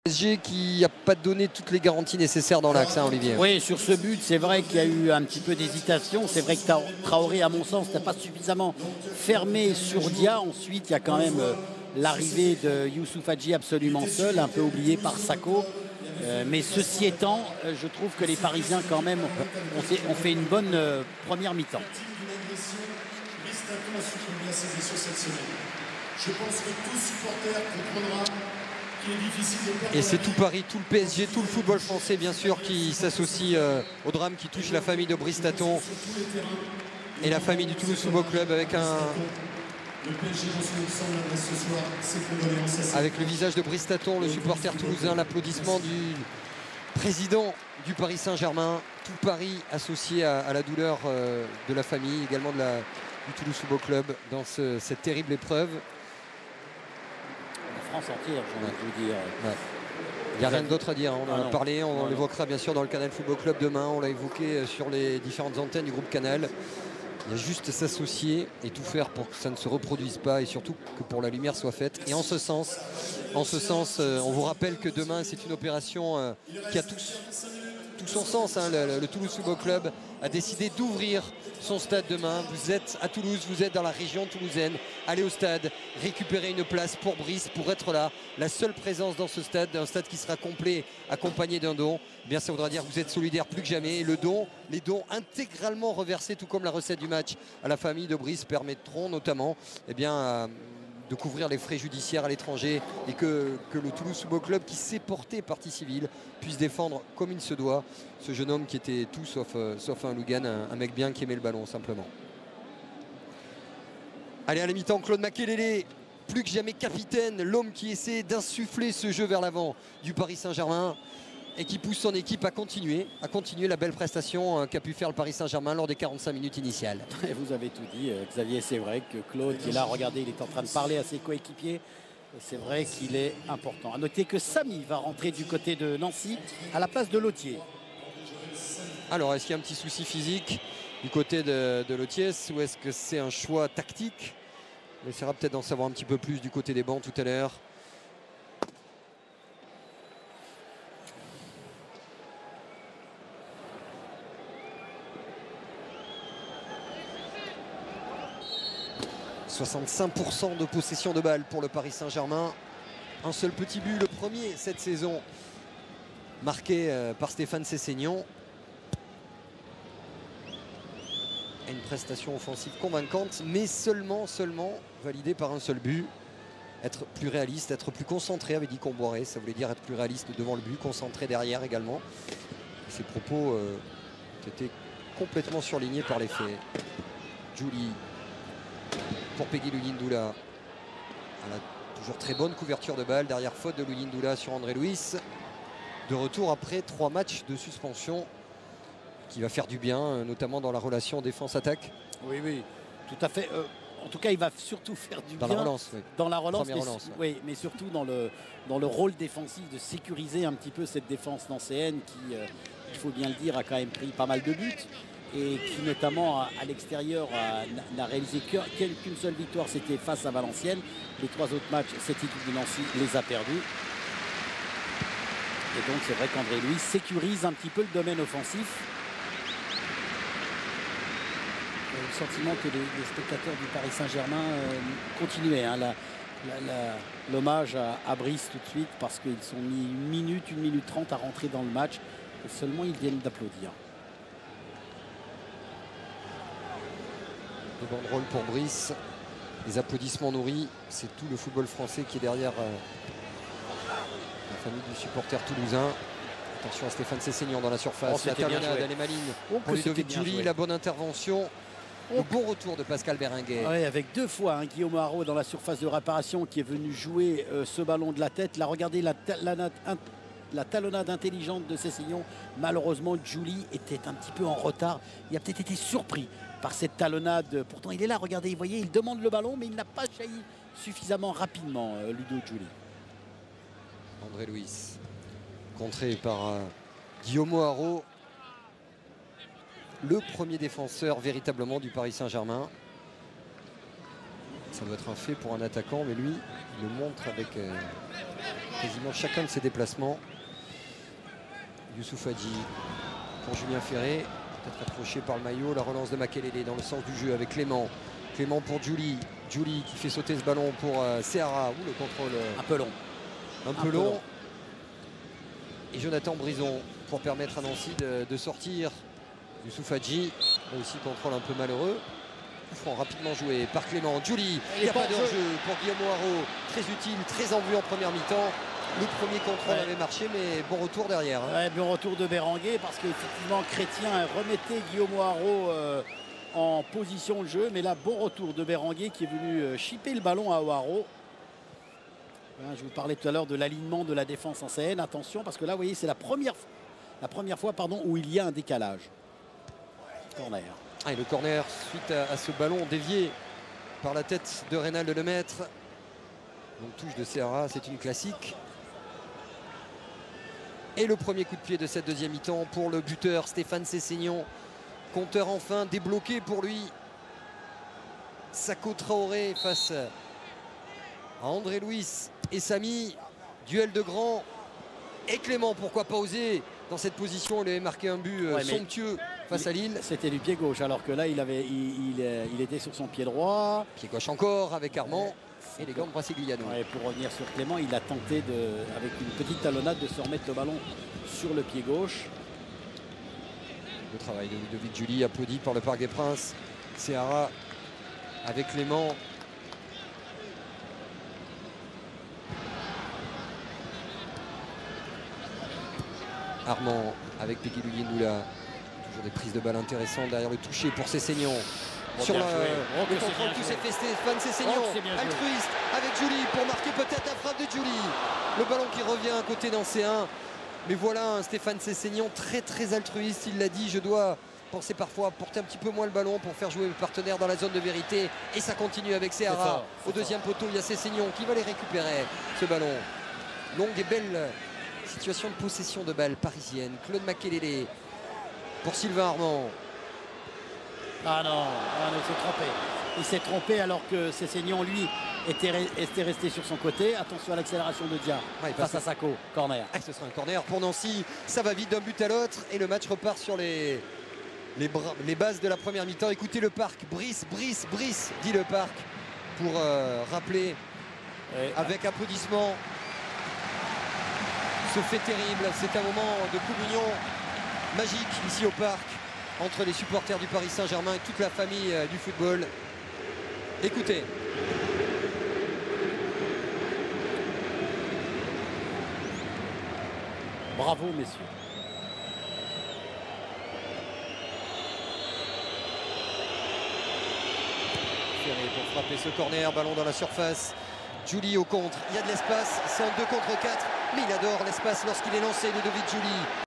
PSG qui n'a pas donné toutes les garanties nécessaires dans l'axe, hein, Olivier. Oui, sur ce but, c'est vrai qu'il y a eu un petit peu d'hésitation. C'est vrai que Traoré, à mon sens, n'a pas suffisamment fermé sur Dia. Ensuite, il y a quand même l'arrivée de Youssouf Hadji absolument seul, un peu oublié par Sakho. Mais ceci étant, je trouve que les Parisiens, quand même, ont fait une bonne première mi-temps. Je pense que tout supporter comprendra qu'il est difficile de perdre. Et c'est tout Paris, tout le PSG, tout le football français bien sûr qui s'associe au drame qui touche la famille de Brice Taton et la famille du Toulouse Football Club avec le visage de Brice Taton, le supporter toulousain, l'applaudissement du président du Paris Saint-Germain, tout Paris associé à la douleur de la famille, également du Toulouse Football Club dans cette terrible épreuve. La France entière, j'ai envie de vous dire. Ouais. Il n'y a rien d'autre à dire, on en a parlé, on l'évoquera bien sûr dans le Canal Football Club demain, on l'a évoqué sur les différentes antennes du groupe Canal. Il y a juste s'associer et tout faire pour que ça ne se reproduise pas et surtout que pour la lumière soit faite. Et en ce sens, on vous rappelle que demain c'est une opération qui a tout son sens. Hein. Le Toulouse Football Club a décidé d'ouvrir son stade demain. Vous êtes à Toulouse, vous êtes dans la région toulousaine. Allez au stade, récupérez une place pour Brice, pour être là. La seule présence dans ce stade, un stade qui sera complet, accompagné d'un don, eh bien ça voudra dire que vous êtes solidaires plus que jamais. Et les dons intégralement reversés, tout comme la recette du match à la famille de Brice, permettront notamment de couvrir les frais judiciaires à l'étranger et que le Toulouse Football Club, qui s'est porté partie civile, puisse défendre comme il se doit ce jeune homme qui était tout sauf un Lougan, un mec bien qui aimait le ballon simplement. Allez, à la mi-temps, Claude Makélélé, plus que jamais capitaine, l'homme qui essaie d'insuffler ce jeu vers l'avant du Paris Saint-Germain et qui pousse son équipe à continuer la belle prestation qu'a pu faire le Paris Saint-Germain lors des 45 minutes initiales. Vous avez tout dit, Xavier, c'est vrai que Claude qui est là, regardez, il est en train de parler à ses coéquipiers. C'est vrai qu'il est important. À noter que Samy va rentrer du côté de Nancy à la place de Lottier. Alors, est-ce qu'il y a un petit souci physique du côté de Lottier ou est-ce que c'est un choix tactique? On essaiera peut-être d'en savoir un petit peu plus du côté des bancs tout à l'heure. « 65% de possession de balle pour le Paris Saint-Germain. Un seul petit but, le premier cette saison, marqué par Stéphane Sessegnon. Une prestation offensive convaincante, mais seulement validée par un seul but. Être plus réaliste, être plus concentré, avait dit Comboiré. Ça voulait dire être plus réaliste devant le but, concentré derrière également. Et ces propos ont été complètement surlignés par les faits. Julie pour Peggy Luyindula. Elle a toujours très bonne couverture de balle. Derrière faute de Luyindula sur André Luis. De retour après 3 matchs de suspension qui va faire du bien, notamment dans la relation défense-attaque. Oui, oui, tout à fait. En tout cas, il va surtout faire du bien dans la relance. Oui. Dans la relance, Première relance, oui, mais surtout dans le rôle défensif, de sécuriser un petit peu cette défense nancéenne qui, il faut bien le dire, a quand même pris pas mal de buts et qui notamment à l'extérieur n'a réalisé qu'une seule victoire, c'était face à Valenciennes. Les 3 autres matchs, cette équipe de Nancy les a perdus. Et donc c'est vrai qu'André Luis sécurise un petit peu le domaine offensif. Le sentiment que les spectateurs du Paris Saint-Germain continuaient hein, l'hommage à Brice tout de suite parce qu'ils sont mis 1 minute 30 à rentrer dans le match et seulement ils viennent d'applaudir. De banderoles pour Brice, les applaudissements nourris, c'est tout le football français qui est derrière la famille du supporter toulousain. Attention à Stéphane Sessegnon dans la surface, la talonnade, elle est maligne pour Ludovic Julie, la bonne intervention. Le bon retour de Pascal Berenguer. Oui, avec 2 fois hein, Guillaume Haro dans la surface de réparation qui est venu jouer ce ballon de la tête. Là, regardez la talonnade intelligente de Sessegnon. Malheureusement, Julie était un petit peu en retard. Il a peut-être été surpris par cette talonnade. Pourtant, il est là, regardez, vous voyez, il demande le ballon, mais il n'a pas jailli suffisamment rapidement, Ludo Julie. André Luis, contré par Guillaume Haro. Le premier défenseur véritablement du Paris Saint-Germain. Ça doit être un fait pour un attaquant, mais lui, il le montre avec quasiment chacun de ses déplacements. Youssouf Hadji pour Julien Ferré, peut-être accroché par le maillot. La relance de Makelele dans le sens du jeu avec Clément. Clément pour Julie. Julie qui fait sauter ce ballon pour Seara. Le contrôle un peu long. Un peu long. Et Jonathan Brison pour permettre à Nancy de sortir. Youssouf Hadji, aussi contrôle un peu malheureux. Coup franc rapidement joué par Clément. Julie, il n'y a pas de jeu pour Guillaume Haro. Très utile, très en vue en première mi-temps. Le premier contrôle avait marché, mais bon retour derrière. Ouais, bon retour de Berenguer parce qu'effectivement Chrétien remettait Guillaume Haro en position de jeu. Mais là, bon retour de Berenguer qui est venu chipper le ballon à Haro. Je vous parlais tout à l'heure de l'alignement de la défense en CN. Attention, parce que là, vous voyez, c'est la première fois où il y a un décalage. Corner. Et le corner suite à ce ballon dévié par la tête de Reynald Lemaître. Donc touche de Seara, c'est une classique. Et le premier coup de pied de cette deuxième mi-temps pour le buteur Stéphane Sessegnon. Compteur enfin débloqué pour lui. Sako Traoré face à André Louis et Samy. Duel de grands. Et Clément, pourquoi pas oser dans cette position. Il avait marqué un but somptueux face à Lille. C'était du pied gauche, alors que là, il était sur son pied droit. Pied gauche encore avec Armand. Et les gants de Brasigliano. Pour revenir sur Clément, il a tenté, avec une petite talonnade, de se remettre le ballon sur le pied gauche. Le travail de Ludovic Julie, applaudi par le Parc des Princes. Seara avec Clément. Armand avec Peggy Luyendula. Toujours des prises de balles intéressantes derrière le toucher pour Sessegnon. Sur le contrôle, tout s'est fait. Stéphane Sessegnon, altruiste avec Julie pour marquer peut-être la frappe de Julie. Le ballon qui revient à côté dans C1. Mais voilà un Stéphane Sessegnon très altruiste. Il l'a dit, je dois penser parfois à porter un petit peu moins le ballon pour faire jouer mes partenaires dans la zone de vérité. Et ça continue avec Seara. Au deuxième poteau, il y a Sessegnon qui va les récupérer, ce ballon. Longue et belle situation de possession de balle parisienne. Claude Makelele pour Sylvain Armand. Ah non, il s'est trompé. Il s'est trompé alors que Sessegnon, lui, était resté sur son côté. Attention à l'accélération de Dia face à Sako. Corner. Ce sera un corner pour Nancy. Ça va vite d'un but à l'autre. Et le match repart sur les bases de la première mi-temps. Écoutez le Parc. Brice, dit le Parc. Pour rappeler avec applaudissements ce fait terrible. C'est un moment de communion magique ici au Parc, entre les supporters du Paris Saint-Germain et toute la famille du football. Écoutez. Bravo, messieurs. Ferré pour frapper ce corner, ballon dans la surface. Julie au contre, il y a de l'espace, c'est en 2 contre 4, mais il adore l'espace lorsqu'il est lancé, Ludovic Julie.